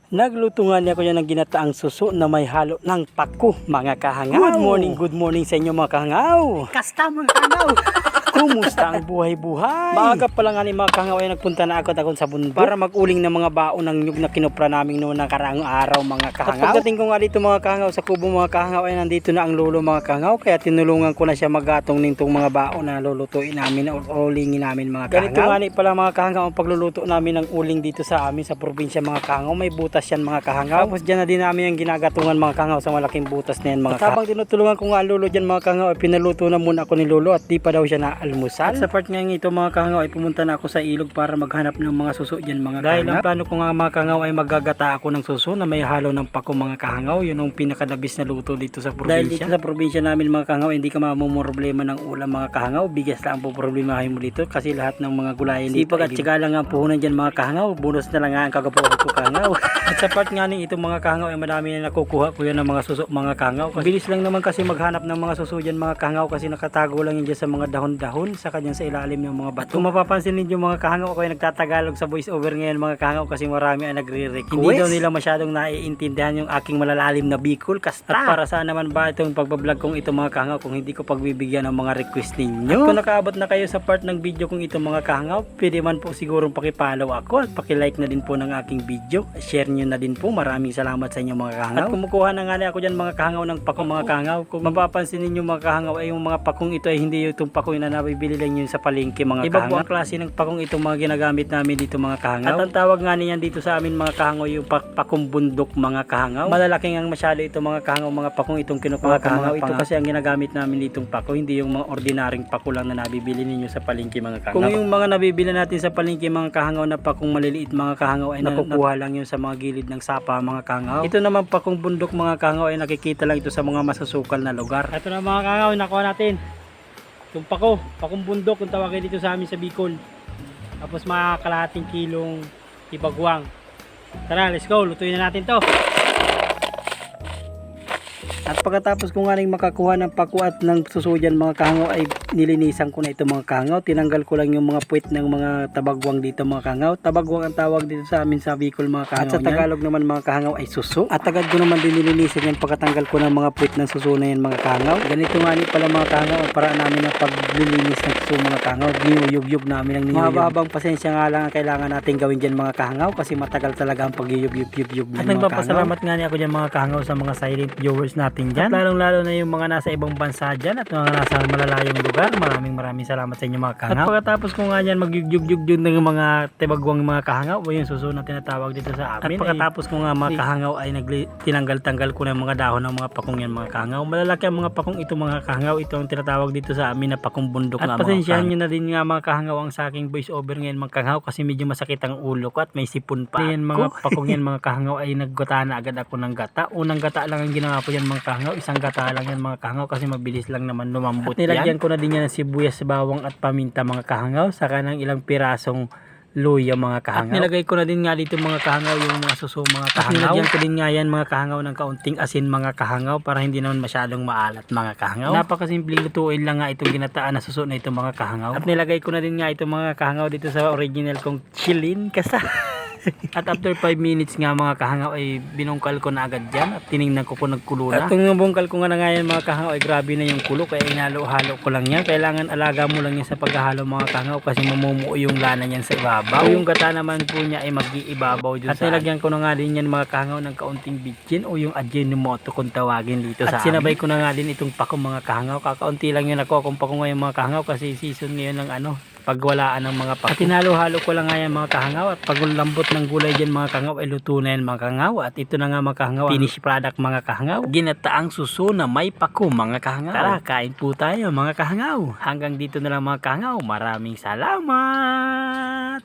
Nagluto nga niya ko yan ng ginataang suso na may halo ng pako, mga kahangaw. Good morning sa inyo mga kahangaw. Kasta mga kahangaw. Kumusta ang buhay-buhay? Maaga pa lang nga ni mga kahangaw ay nagpunta na ako sa bundok para mag-uling ng mga baon ng nyug na kinupra namin noong nakaraang araw mga kahangaw. At pagdating ko nga dito mga kahangaw sa kubo mga kahangaw ay nandito na ang lolo mga kahangaw, kaya tinulungan ko na siya magatong nitong mga baon na lulutuin namin o ulingin namin mga kahangaw. Ganito nga ni pala mga kahangaw ang pagluluto namin ng uling dito sa amin sa probinsya mga kahangaw. May butas yan mga kahangaw. Tapos dyan na din namin yung ginagatungan mga kahangaw sa malaking butas na yan mga kahangaw. Habang tinutulungan ko nga ang lolo dyan mga kahangaw ay pinaluto na muna ako ni lolo at di pa daw siya naalmusal. At sa part nga ito mga kahangaw ay pumunta na ako sa ilog para maghanap ng mga suso dyan mga kahangaw. Dahil ang plano ko nga mga kahangaw ay magagata ako ng suso na may halo ng pako mga kahangaw. Yun ang pinakadabis na luto dito sa probinsya. Dahil dito sa probinsya namin mga kahangaw hindi ka mamumroblema ng ulam mga kahangaw. Bigas lang po problemahin mo dito kasi lahat ng mga gulayan dito at sika lang ang puhunan dyan mga kahangaw. Bonus na lang nga ang kagapuhan ko kahangaw. At sa part nga ni itong mga kahangaw ay madami na nakukuha ko yan ng mga suso mga kahangaw. Bilis lang naman kasi maghanap ng mga suso dyan mga kahangaw kasi nakatago lang yan dyan sa mga dahon-dahon sa kanyang sa ilalim ng mga bato. Kung mapapansin ninyo mga kahangaw ako ay nagtatagalog sa voice over ngayon mga kahangaw kasi marami ay nagre-request. Hindi daw nila masyadong naiintindihan yung aking malalalim na Bicol kasta. At para saan naman ba itong pagbablog kong ito mga kahangaw kung hindi ko pagbibigyan ng mga request ninyo. At kung nakaabot na kayo sa part ng video kong ito mga kahangaw, pwede man po sigurong pakipollow ako at pakilike na din po ng aking video. Share nyo na din po. Maraming salamat sa inyo mga kahangaw. At kumukuha na nga ako dyan mga kahangaw ng pako mga kahangaw. Kung mapapansin ninyo mga kahangaw ay yung mga pakong ito ay hindi itong pakong na nabibili lang yun sa palengke mga kahangaw. Iba po ang klase ng pakong itong mga ginagamit namin dito mga kahangaw. At ang tawag nga niyan dito sa amin mga kahangaw yung pakong bundok mga kahangaw. Malalaking ang masyado ito mga kahangaw, mga pakong itong kinukuha mga kahangaw. Ito kasi ang ginagamit namin ditong pako, hindi yung mga ordinaryong pako lang na nabibili ninyo sa palengke mga kahangaw. Kung yung mga nabibili natin sa palengke mga kahangaw na pakong maliliit mga kahangaw ay nakukuha lang yun sa mga gilid ng sapa mga kahangaw. Ito naman pakong bundok mga kahangaw ay nakikita lang ito sa mga masusukal na lugar. Ito na mga kahangaw, nakuha natin yung pakong bundok kung tawagin dito sa amin sa Bicol. Tapos mga kalahating kilong ibagwang. Tara, let's go, lutuin na natin to. At pagkatapos ko nga rin makakuha ng pako at ng suso dyan mga kahangaw ay nilinisan ko na ito mga kahangaw. Tinanggal ko lang yung mga puwit ng mga tabagwang dito mga kahangaw. Tabagwang ang tawag dito sa amin sa Bicol mga kahangaw. At sa Tagalog naman mga kahangaw ay suso. At agad ko naman din nilinisan yan pagkatanggal ko ng mga puwit ng suso na yan mga kahangaw. Ganito nga ni pala mga kahangaw ang paraan namin ng paglilinis ng suso mga kahangaw. Ginuyug-yug namin ang niyuyug. Mahabang pasensya nga lang ang kailangan natin gawin dyan mga kahangaw kasi matagal talaga ang pagyuyug-yug-yug. At nagpapasalamat nga niya ako dyan mga kahangaw sa mga silent viewers natin dyan. At lalong-lalo na yung mga nasa ibang bansa dyan at mga nasa malalayong lugar. Maraming salamat sa inyo mga kahangaw. At pagkatapos ko nga dyan magyug-yug ng mga tibagwang mga kahangaw o yung suso na tinatawag dito sa amin. At pagkatapos ko nga mga kahangaw ay tinanggal-tanggal ko ng mga dahon ng mga pakong yan mga kahangaw. Malalaki ang mga pakong ito mga kahangaw. Ito ang tinatawag dito sa amin na pakong bundok. At pasensyahan nyo na din nga mga kahangaw ang sa aking voice over ngayon mga kahangaw kasi medyo masakit ang ulo ko at may sipon pa. Yan mga pakong yan mga kahangaw ay naggata na agad ako ng gata. Unang gata lang ang ginawa ko yan mga kahangaw. Isang gata lang yan mga kahangaw kasi mabilis lang naman lumambot yan. Nilagyan ko na din yan ng sibuyas, bawang at paminta mga kahangaw. Saka ng ilang pirasong luya mga kahangaw. At nilagay ko na din nga dito mga kahangaw yung mga suso mga kahangaw. At nilagyan ko din nga yan mga kahangaw ng kaunting asin mga kahangaw para hindi naman masyadong maalat mga kahangaw. Napakasimpleng lutuin lang nga itong ginataan na suso na ito mga kahangaw. At nilagay ko na din nga itong mga kahangaw dito sa original kong chilin kasa. At after 5 minutes nga mga kahangaw ay binungkal ko na agad dyan at tinignan ko kung nagkulo na. At kung bungkal ko nga na nga yan mga kahangaw ay grabe na yung kulo kaya inalo-halo ko lang yan. Kailangan alaga mo lang yan sa paghahalo mga kahangaw kasi mamumuo yung lana niyan sa ibabaw. O yung gata naman po niya ay mag-iibabaw dun at nilagyan ko na nga din yan mga kahangaw ng kaunting bitchin o yung Ajinomoto kung tawagin dito sa amin. At sinabay ko na nga din itong pakong mga kahangaw. Kakaunti lang yun ako kung pako ngayon mga kahangaw kasi season ngayon ng pagwalaan ng mga pako. At hinalo-halo ko lang nga yan mga kahangaw at paglambot ng gulay dyan mga kahangaw ay luto na yan mga kahangaw. At ito na nga mga kahangaw, finished product mga kahangaw. Ginataang suso na may pako mga kahangaw. Tara, kain po tayo mga kahangaw. Hanggang dito na lang mga kahangaw. Maraming salamat!